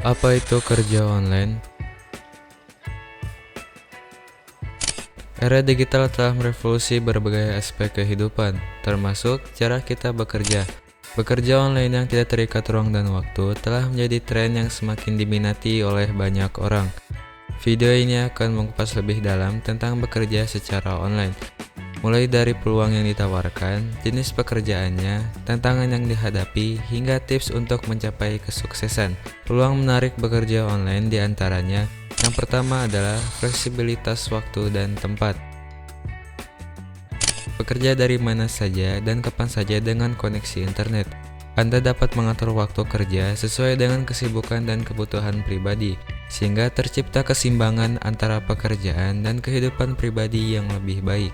Apa itu kerja online? Era digital telah merevolusi berbagai aspek kehidupan, termasuk cara kita bekerja. Bekerja online yang tidak terikat ruang dan waktu telah menjadi tren yang semakin diminati oleh banyak orang. Video ini akan mengupas lebih dalam tentang bekerja secara online, mulai dari peluang yang ditawarkan, jenis pekerjaannya, tantangan yang dihadapi, hingga tips untuk mencapai kesuksesan. Peluang menarik bekerja online diantaranya: yang pertama adalah fleksibilitas waktu dan tempat. Bekerja dari mana saja dan kapan saja dengan koneksi internet. Anda dapat mengatur waktu kerja sesuai dengan kesibukan dan kebutuhan pribadi, sehingga tercipta keseimbangan antara pekerjaan dan kehidupan pribadi yang lebih baik.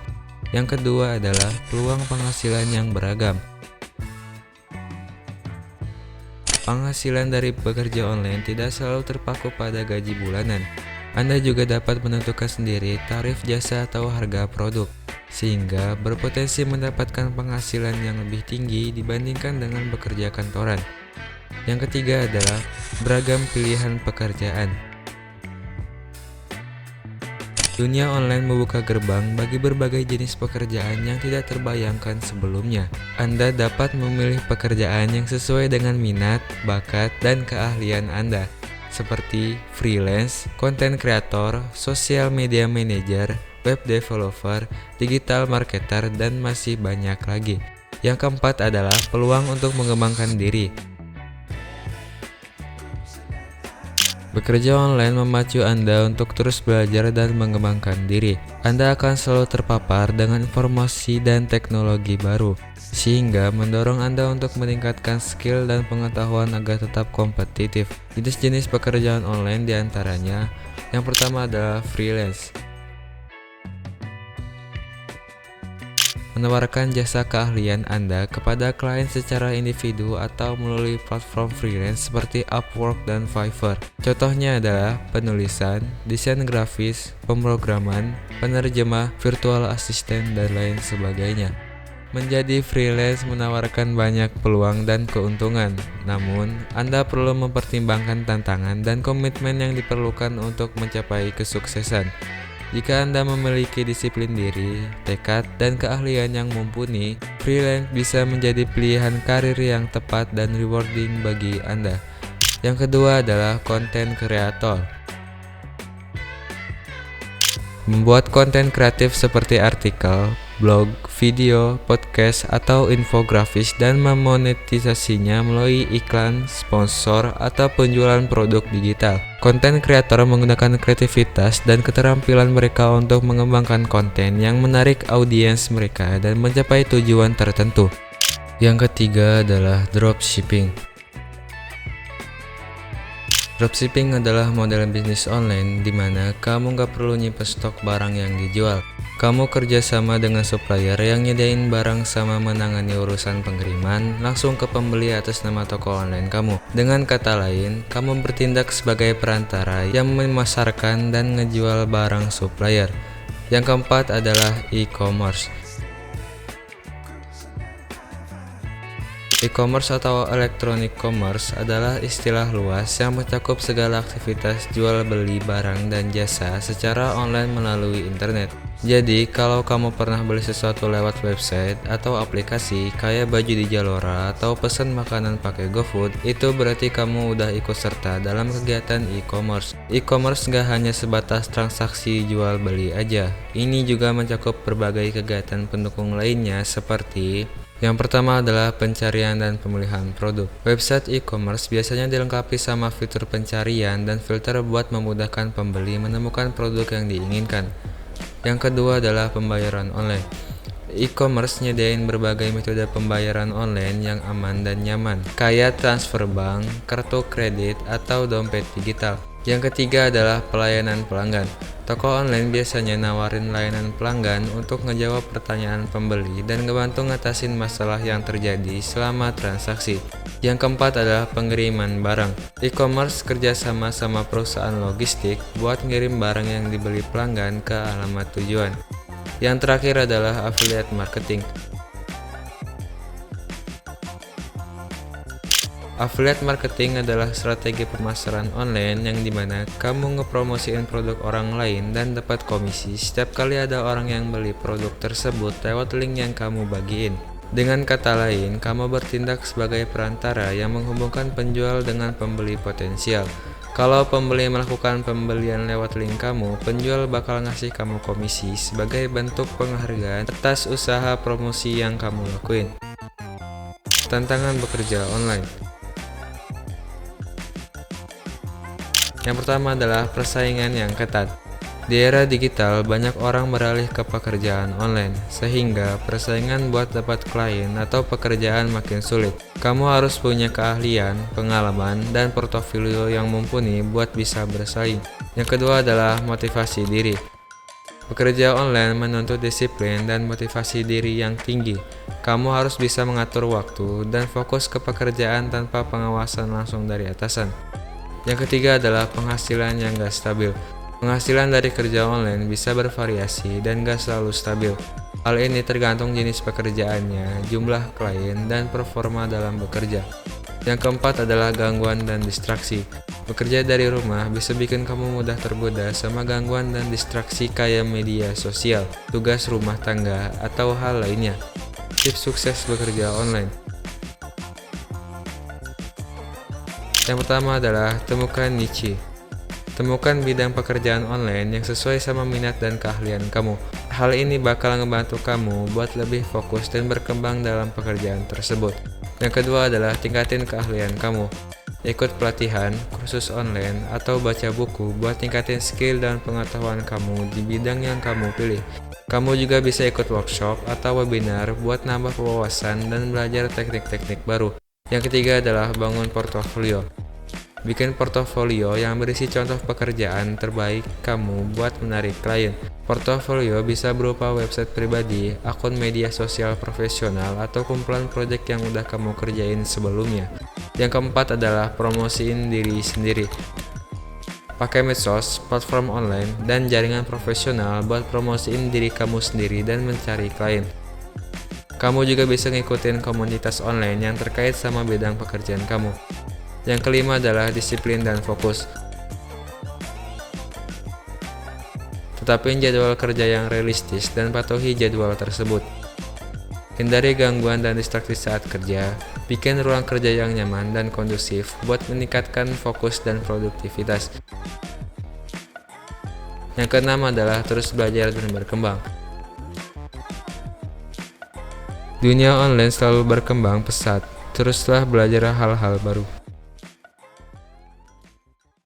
Yang kedua adalah peluang penghasilan yang beragam. Penghasilan dari bekerja online tidak selalu terpaku pada gaji bulanan. Anda juga dapat menentukan sendiri tarif jasa atau harga produk, sehingga berpotensi mendapatkan penghasilan yang lebih tinggi dibandingkan dengan bekerja kantoran. Yang ketiga adalah beragam pilihan pekerjaan. Dunia online membuka gerbang bagi berbagai jenis pekerjaan yang tidak terbayangkan sebelumnya. Anda dapat memilih pekerjaan yang sesuai dengan minat, bakat, dan keahlian Anda, seperti freelance, content creator, social media manager, web developer, digital marketer, dan masih banyak lagi. Yang keempat adalah peluang untuk mengembangkan diri. Bekerja online memacu Anda untuk terus belajar dan mengembangkan diri. Anda akan selalu terpapar dengan informasi dan teknologi baru, sehingga mendorong Anda untuk meningkatkan skill dan pengetahuan agar tetap kompetitif. Jenis-jenis pekerjaan online diantaranya: yang pertama adalah freelance, menawarkan jasa keahlian Anda kepada klien secara individu atau melalui platform freelance seperti Upwork dan Fiverr. Contohnya adalah penulisan, desain grafis, pemrograman, penerjemah, virtual assistant, dan lain sebagainya. Menjadi freelance menawarkan banyak peluang dan keuntungan, namun Anda perlu mempertimbangkan tantangan dan komitmen yang diperlukan untuk mencapai kesuksesan. Jika Anda memiliki disiplin diri, tekad, dan keahlian yang mumpuni, freelance bisa menjadi pilihan karir yang tepat dan rewarding bagi Anda. Yang kedua adalah content creator. Membuat konten kreatif seperti artikel, blog, video, podcast, atau infografis dan memonetisasinya melalui iklan, sponsor, atau penjualan produk digital. Konten kreator menggunakan kreativitas dan keterampilan mereka untuk mengembangkan konten yang menarik audiens mereka dan mencapai tujuan tertentu. Yang ketiga adalah dropshipping. Dropshipping adalah model bisnis online di mana kamu nggak perlu nyimpen stok barang yang dijual. Kamu kerjasama dengan supplier yang nyediain barang sama menangani urusan pengiriman langsung ke pembeli atas nama toko online kamu. Dengan kata lain, kamu bertindak sebagai perantara yang memasarkan dan ngejual barang supplier. Yang keempat adalah e-commerce. E-commerce atau electronic commerce adalah istilah luas yang mencakup segala aktivitas jual beli barang dan jasa secara online melalui internet. Jadi, kalau kamu pernah beli sesuatu lewat website atau aplikasi kayak baju di Zalora atau pesan makanan pakai GoFood, itu berarti kamu udah ikut serta dalam kegiatan e-commerce. E-commerce nggak hanya sebatas transaksi jual beli aja. Ini juga mencakup berbagai kegiatan pendukung lainnya seperti: yang pertama adalah pencarian dan pemilihan produk. Website e-commerce biasanya dilengkapi sama fitur pencarian dan filter buat memudahkan pembeli menemukan produk yang diinginkan. Yang kedua adalah pembayaran online. E-commerce nyediain berbagai metode pembayaran online yang aman dan nyaman, kayak transfer bank, kartu kredit, atau dompet digital. Yang ketiga adalah pelayanan pelanggan. Toko online biasanya nawarin layanan pelanggan untuk ngejawab pertanyaan pembeli dan ngebantu ngatasin masalah yang terjadi selama transaksi. Yang keempat adalah pengiriman barang. E-commerce kerjasama sama perusahaan logistik buat ngirim barang yang dibeli pelanggan ke alamat tujuan. Yang terakhir adalah affiliate marketing. Affiliate marketing adalah strategi pemasaran online yang dimana kamu ngepromosiin produk orang lain dan dapat komisi setiap kali ada orang yang beli produk tersebut lewat link yang kamu bagiin. Dengan kata lain, kamu bertindak sebagai perantara yang menghubungkan penjual dengan pembeli potensial. Kalau pembeli melakukan pembelian lewat link kamu, penjual bakal ngasih kamu komisi sebagai bentuk penghargaan atas usaha promosi yang kamu lakuin. Tantangan bekerja online. Yang pertama adalah persaingan yang ketat. Di era digital, banyak orang beralih ke pekerjaan online, sehingga persaingan buat dapat klien atau pekerjaan makin sulit. Kamu harus punya keahlian, pengalaman, dan portofolio yang mumpuni buat bisa bersaing. Yang kedua adalah motivasi diri. Bekerja online menuntut disiplin dan motivasi diri yang tinggi. Kamu harus bisa mengatur waktu dan fokus ke pekerjaan tanpa pengawasan langsung dari atasan. Yang ketiga adalah penghasilan yang gak stabil. Penghasilan dari kerja online bisa bervariasi dan gak selalu stabil. Hal ini tergantung jenis pekerjaannya, jumlah klien, dan performa dalam bekerja. Yang keempat adalah gangguan dan distraksi. Bekerja dari rumah bisa bikin kamu mudah tergoda sama gangguan dan distraksi kayak media sosial, tugas rumah tangga, atau hal lainnya. Tips sukses bekerja online. Yang pertama adalah temukan niche. Temukan bidang pekerjaan online yang sesuai sama minat dan keahlian kamu. Hal ini bakal ngebantu kamu buat lebih fokus dan berkembang dalam pekerjaan tersebut. Yang kedua adalah tingkatin keahlian kamu. Ikut pelatihan, kursus online, atau baca buku buat tingkatin skill dan pengetahuan kamu di bidang yang kamu pilih. Kamu juga bisa ikut workshop atau webinar buat nambah wawasan dan belajar teknik-teknik baru. Yang ketiga adalah bangun portofolio. Bikin portofolio yang berisi contoh pekerjaan terbaik kamu buat menarik klien. Portofolio bisa berupa website pribadi, akun media sosial profesional, atau kumpulan proyek yang udah kamu kerjain sebelumnya. Yang keempat adalah promosiin diri sendiri. Pakai medsos, platform online, dan jaringan profesional buat promosiin diri kamu sendiri dan mencari klien. Kamu juga bisa ngikutin komunitas online yang terkait sama bidang pekerjaan kamu. Yang kelima adalah disiplin dan fokus. Tetapin jadwal kerja yang realistis dan patuhi jadwal tersebut. Hindari gangguan dan distraksi saat kerja. Bikin ruang kerja yang nyaman dan kondusif buat meningkatkan fokus dan produktivitas. Yang keenam adalah terus belajar dan berkembang. Dunia online selalu berkembang pesat, teruslah belajar hal-hal baru.